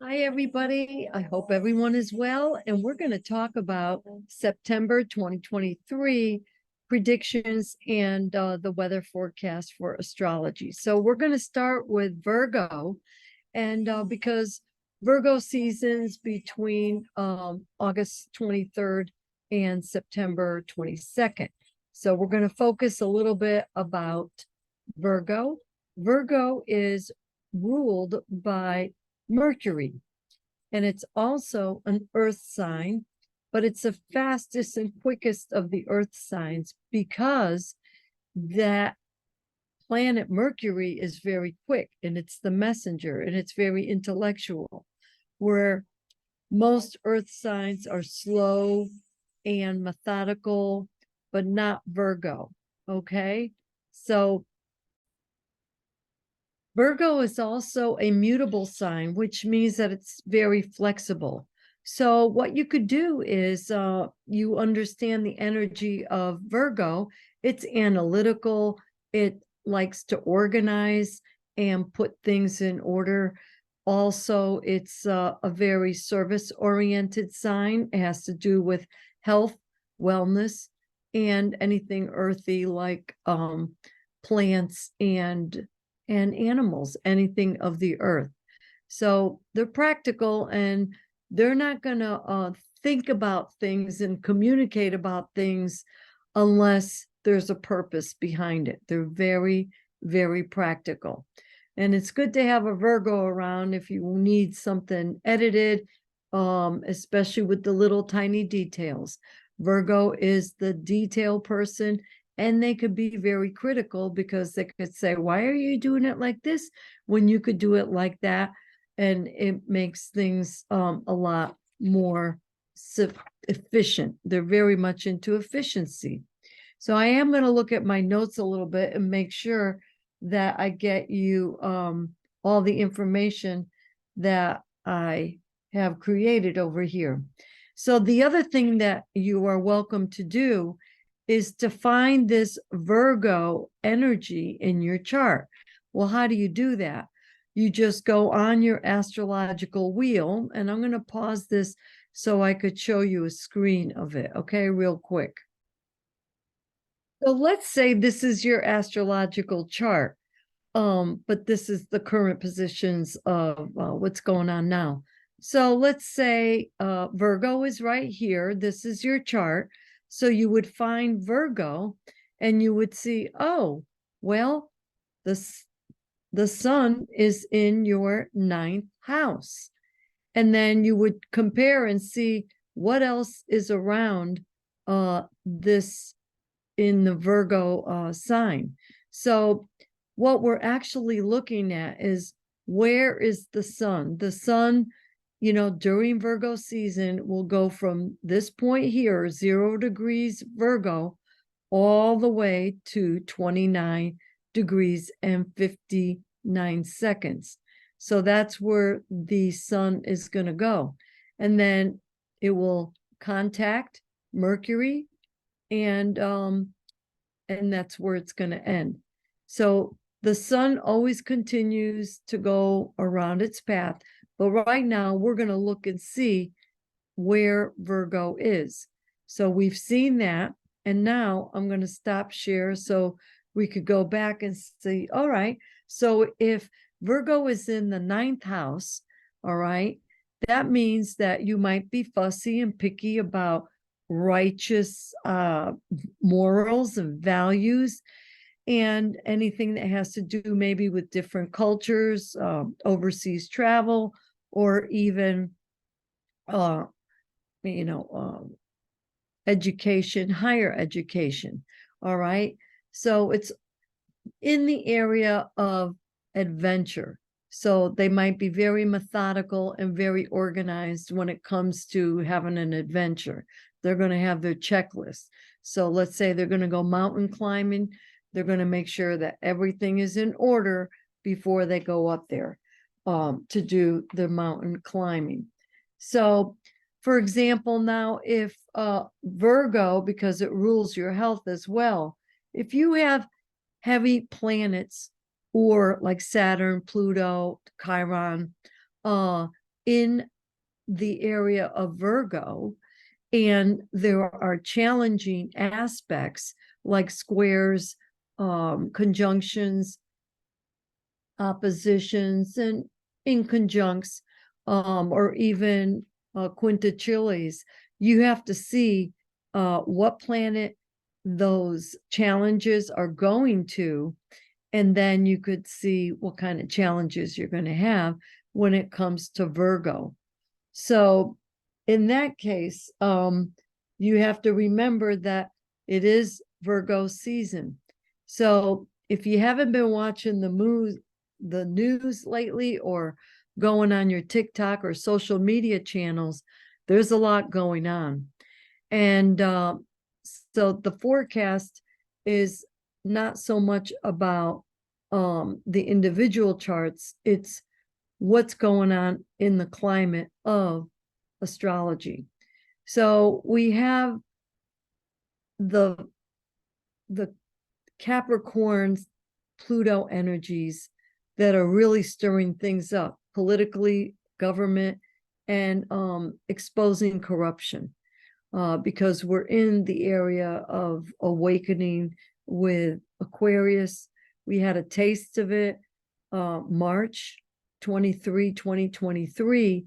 Hi, everybody. I hope everyone is well. And we're going to talk about September 2023 predictions and the weather forecast for astrology. So we're going to start with Virgo. And because Virgo seasons between August 23rd and September 22nd. So we're going to focus a little bit about Virgo. Virgo is ruled by Mercury, and it's also an earth sign, but it's the fastest and quickest of the earth signs because that planet Mercury is very quick and it's the messenger and it's very intellectual, where most earth signs are slow and methodical, but not Virgo. Okay. So Virgo is also a mutable sign, which means that it's very flexible. So what you could do is you understand the energy of Virgo. It's analytical. It likes to organize and put things in order. Also, it's a very service-oriented sign. It has to do with health, wellness, and anything earthy like plants and animals, anything of the earth. So they're practical and they're not going to think about things and communicate about things unless there's a purpose behind it. They're very, very practical. And it's good to have a Virgo around if you need something edited, especially with the little tiny details. Virgo is the detail person, and they could be very critical because they could say, why are you doing it like this when you could do it like that? And it makes things a lot more efficient. They're very much into efficiency. So I am going to look at my notes a little bit and make sure that I get you all the information that I have created over here. So the other thing that you are welcome to do is to find this Virgo energy in your chart. Well, how do you do that? You just go on your astrological wheel, and I'm going to pause this so I could show you a screen of it, okay, real quick. So let's say this is your astrological chart, but this is the current positions of what's going on now. So let's say Virgo is right here. This is your chart. So you would find Virgo and you would see, oh, well, the sun is in your 9th house. And then you would compare and see what else is around this in the Virgo sign. So what we're actually looking at is, where is the sun? The sun, during Virgo season will go from this point here, 0 degrees Virgo, all the way to 29 degrees and 59 seconds. So that's where the sun is going to go. And then it will contact Mercury, and that's where it's going to end. So the sun always continues to go around its path, but right now we're going to look and see where Virgo is. So we've seen that, and now I'm going to stop share so we could go back and see, all right, so if Virgo is in the 9th house, all right, that means that you might be fussy and picky about righteous morals and values, and anything that has to do maybe with different cultures, overseas travel, or even education, higher education. All right. So it's in the area of adventure. So they might be very methodical and very organized when it comes to having an adventure. They're going to have their checklist. So let's say they're going to go mountain climbing. They're going to make sure that everything is in order before they go up there to do the mountain climbing. So, for example, now if Virgo, because it rules your health as well, if you have heavy planets, or like Saturn, Pluto, Chiron, in the area of Virgo, and there are challenging aspects like squares, conjunctions, oppositions, and inconjuncts, or even quintiles. You have to see what planet those challenges are going to, and then you could see what kind of challenges you're going to have when it comes to Virgo. So in that case, you have to remember that it is Virgo season. So if you haven't been watching the news lately, or going on your TikTok or social media channels, there's a lot going on. And so the forecast is not so much about the individual charts, it's what's going on in the climate of astrology. So we have the Capricorn's Pluto energies that are really stirring things up politically, government, and exposing corruption, because we're in the area of awakening with Aquarius. We had a taste of it March 23, 2023,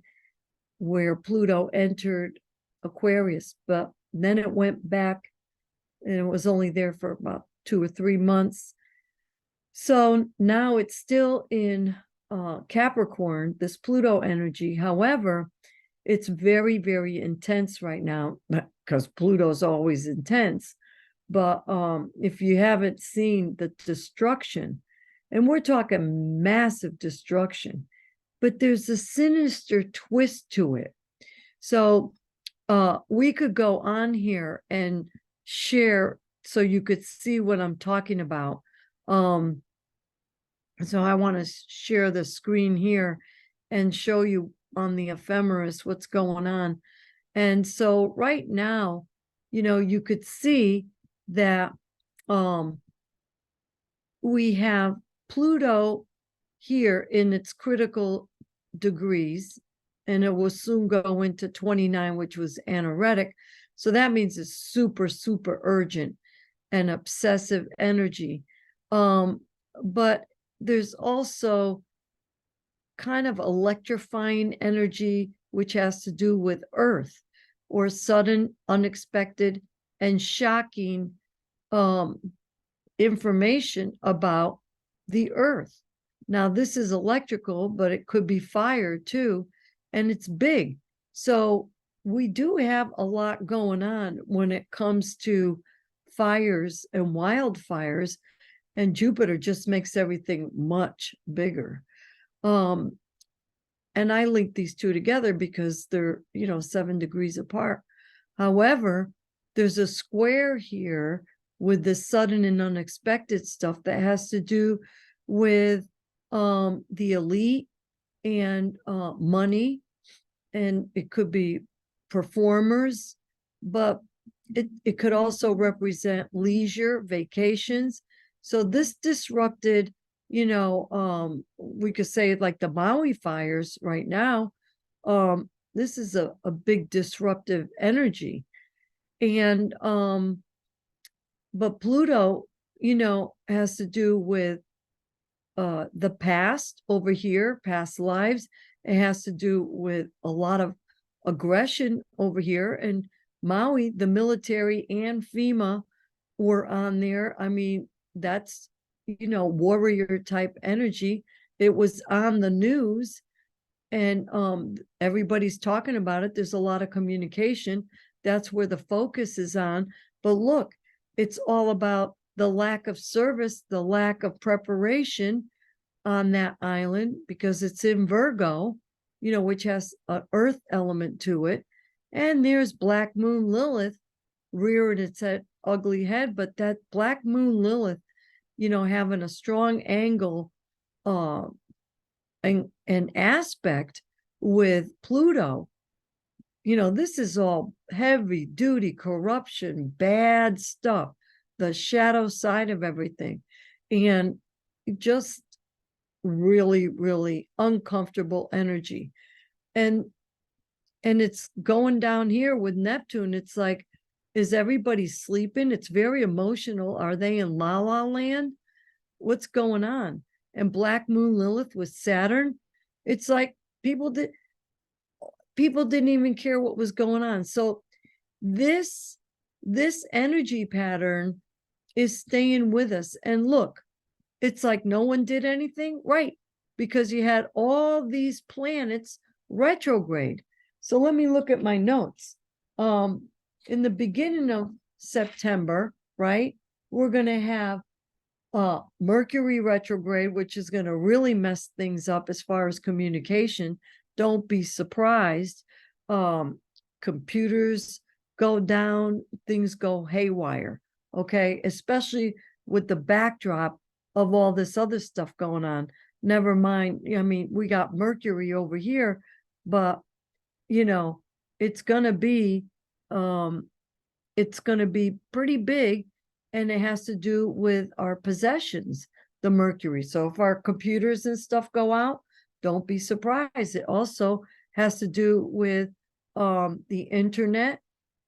where Pluto entered Aquarius, but then it went back and it was only there for about 2 or 3 months. So now it's still in Capricorn, this Pluto energy. However, it's very, very intense right now, because Pluto's always intense. But if you haven't seen the destruction, and we're talking massive destruction, but there's a sinister twist to it. So we could go on here and share so you could see what I'm talking about. So I want to share the screen here and show you on the ephemeris what's going on. And so right now, you could see that we have Pluto here in its critical degrees, and it will soon go into 29, which was anaretic. So that means it's super, super urgent and obsessive energy. But there's also kind of electrifying energy, which has to do with Earth, or sudden, unexpected, and shocking information about the Earth. Now, this is electrical, but it could be fire too, and it's big. So we do have a lot going on when it comes to fires and wildfires, and Jupiter just makes everything much bigger. And I link these two together because they're, 7 degrees apart. However, there's a square here with the sudden and unexpected stuff that has to do with the elite and money, and it could be performers, but it could also represent leisure, vacations. So this disrupted, we could say like the Maui fires right now. This is a big disruptive energy. And but Pluto, has to do with the past over here, past lives. It has to do with a lot of aggression over here. And Maui, the military and FEMA were on there. I mean, that's, warrior type energy. It was on the news, and everybody's talking about it. There's a lot of communication. That's where the focus is on. But look, it's all about the lack of service, the lack of preparation on that island, because it's in Virgo, which has an earth element to it. And there's Black Moon Lilith rearing its ugly head, but that Black Moon Lilith, having a strong angle and an aspect with Pluto, this is all heavy duty corruption, bad stuff, the shadow side of everything, and just really, really uncomfortable energy. and it's going down here with Neptune. It's like, is everybody sleeping? It's very emotional. Are they in La La Land? What's going on? And Black Moon Lilith with Saturn. It's like people didn't even care what was going on. So this energy pattern is staying with us. And look, it's like no one did anything, right? Because you had all these planets retrograde. So let me look at my notes. In the beginning of September, right, we're going to have Mercury retrograde, which is going to really mess things up as far as communication. Don't be surprised. Computers go down, things go haywire, okay? Especially with the backdrop of all this other stuff going on. Never mind, I mean, we got Mercury over here, but it's gonna be pretty big, and it has to do with our possessions, the Mercury. So if our computers and stuff go out, don't be surprised. It also has to do with the internet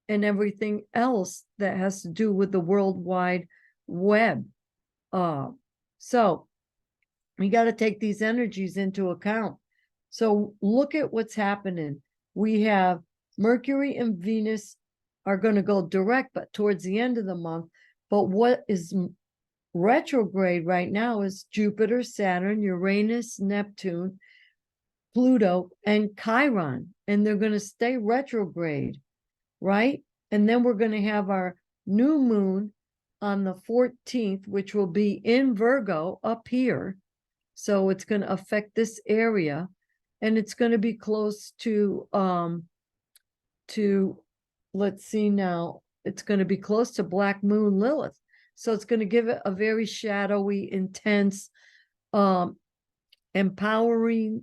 and everything else that has to do with the World Wide Web. So we got to take these energies into account. So look at what's happening. We have Mercury and Venus are going to go direct, but towards the end of the month. But what is retrograde right now is Jupiter, Saturn, Uranus, Neptune, Pluto, and Chiron. And they're going to stay retrograde, right? And then we're going to have our new moon on the 14th, which will be in Virgo up here. So it's going to affect this area, and it's going to be close to let's see now, it's going to be close to Black Moon Lilith. So it's going to give it a very shadowy, intense, empowering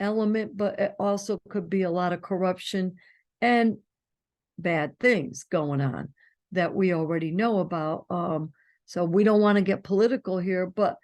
element, but it also could be a lot of corruption and bad things going on that we already know about. So we don't want to get political here, but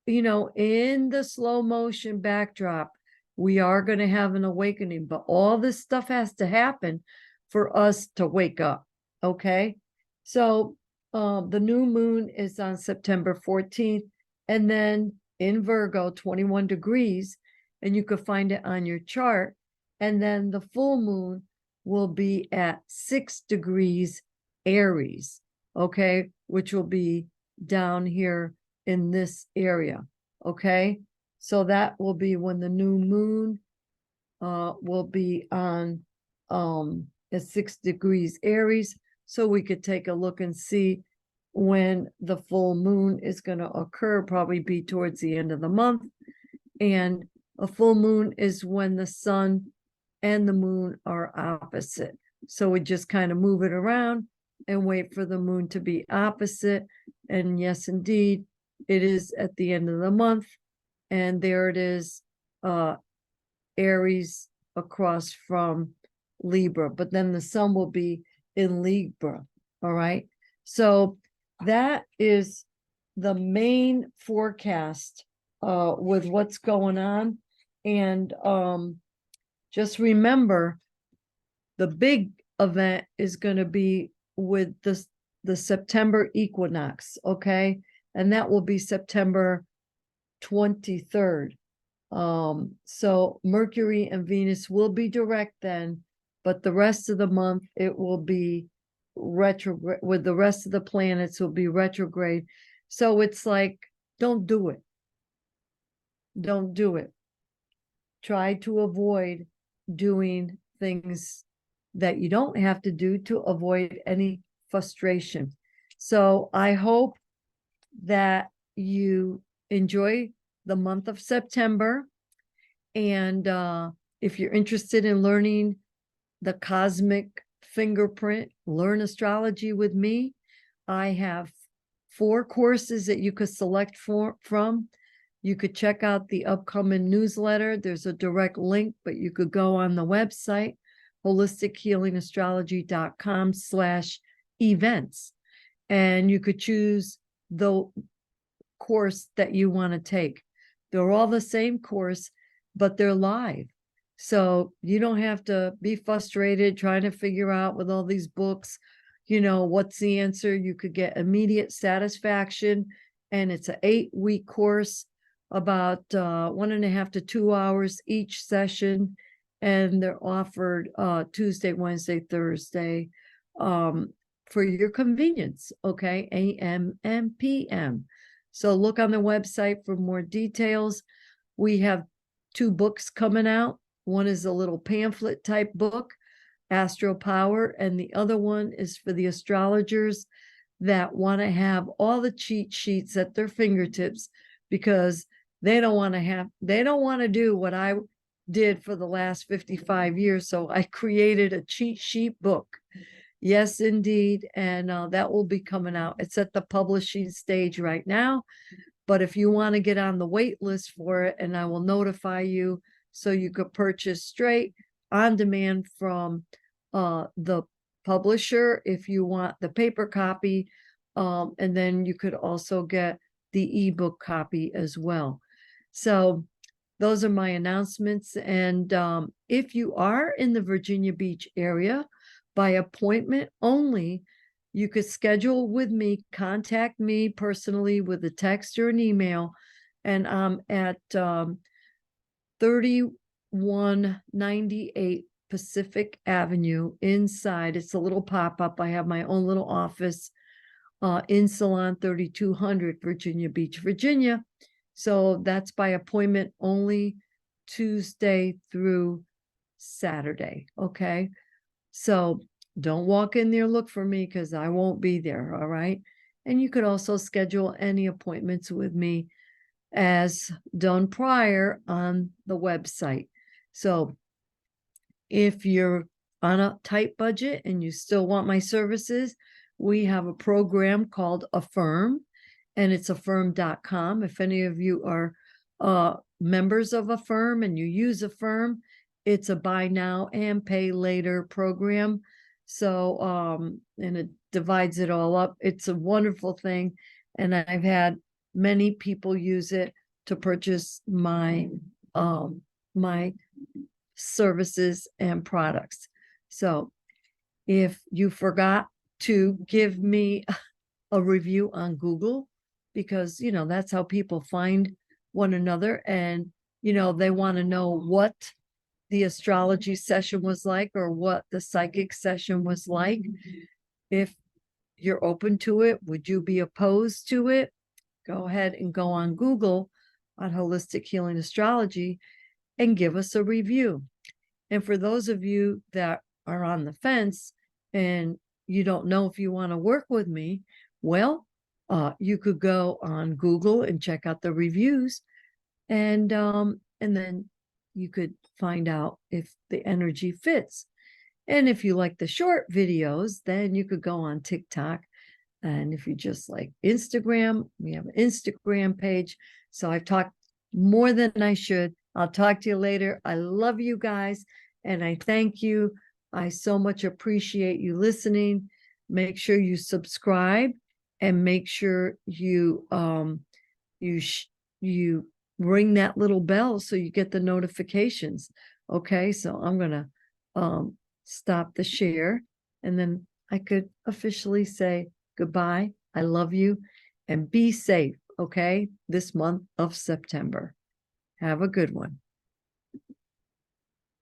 in the slow motion backdrop, we are going to have an awakening, but all this stuff has to happen for us to wake up. Okay. So the new moon is on September 14th, and then in Virgo, 21 degrees, and you could find it on your chart. And then the full moon will be at 6 degrees Aries, okay, which will be down here in this area. Okay, so that will be when the new moon will be on at 6 degrees Aries. So we could take a look and see when the full moon is going to occur, probably be towards the end of the month. And a full moon is when the sun and the moon are opposite. So we just kind of move it around and wait for the moon to be opposite. And yes, indeed, it is at the end of the month. And there it is, Aries across from Libra. But then the sun will be in Libra. All right. So that is the main forecast with what's going on. And just remember, the big event is going to be with the September equinox, okay? And that will be September 23rd. So Mercury and Venus will be direct then, but the rest of the month it will be retrograde, with the rest of the planets will be retrograde. So it's like, don't do it. Don't do it. Try to avoid doing things that you don't have to do to avoid any frustration. So I hope that you enjoy the month of September. And if you're interested in learning the cosmic fingerprint, learn astrology with me, I have 4 courses that you could select from. You could check out the upcoming newsletter. There's a direct link, but you could go on the website, holistichealingastrology.com/events. And you could choose the course that you want to take. They're all the same course, but they're live. So you don't have to be frustrated trying to figure out with all these books, what's the answer. You could get immediate satisfaction. And it's an 8-week course, about 1.5 to 2 hours each session. And they're offered Tuesday, Wednesday, Thursday, for your convenience. Okay. AM and PM. So look on the website for more details. We have 2 books coming out. One is a little pamphlet type book, Astro Power, and the other one is for the astrologers that want to have all the cheat sheets at their fingertips, because they don't want to do what I did for the last 55 years. So I created a cheat sheet book. Yes, indeed. And that will be coming out. It's at the publishing stage right now. But if you want to get on the wait list for it, and I will notify you, so you could purchase straight on demand from the publisher if you want the paper copy. And then you could also get the ebook copy as well. So those are my announcements. And if you are in the Virginia Beach area, by appointment only, you could schedule with me, contact me personally with a text or an email. And I'm at 3198 Pacific Avenue inside. It's a little pop-up. I have my own little office in Salon 3200, Virginia Beach, Virginia. So that's by appointment only, Tuesday through Saturday. Okay. So don't walk in there, look for me, because I won't be there. All right. And you could also schedule any appointments with me as done prior on the website. So if you're on a tight budget and you still want my services, we have a program called Affirm, and it's affirm.com. If any of you are members of Affirm and you use Affirm, it's a buy now and pay later program. So, and it divides it all up. It's a wonderful thing. And I've had many people use it to purchase my my services and products. So if you forgot to give me a review on Google, because that's how people find one another, and they want to know what the astrology session was like or what the psychic session was like. If you're open to it, would you be opposed to it? Go ahead and go on Google on Holistic Healing Astrology and give us a review. And for those of you that are on the fence and you don't know if you want to work with me, well, you could go on Google and check out the reviews, and then you could find out if the energy fits. And if you like the short videos, then you could go on TikTok. And if you just like Instagram, we have an Instagram page. So I've talked more than I should. I'll talk to you later. I love you guys, and I thank you. I so much appreciate you listening. Make sure you subscribe, and make sure you you ring that little bell so you get the notifications. Okay, so I'm gonna stop the share, and then I could officially say goodbye. I love you, and be safe. Okay, this month of September. Have a good one.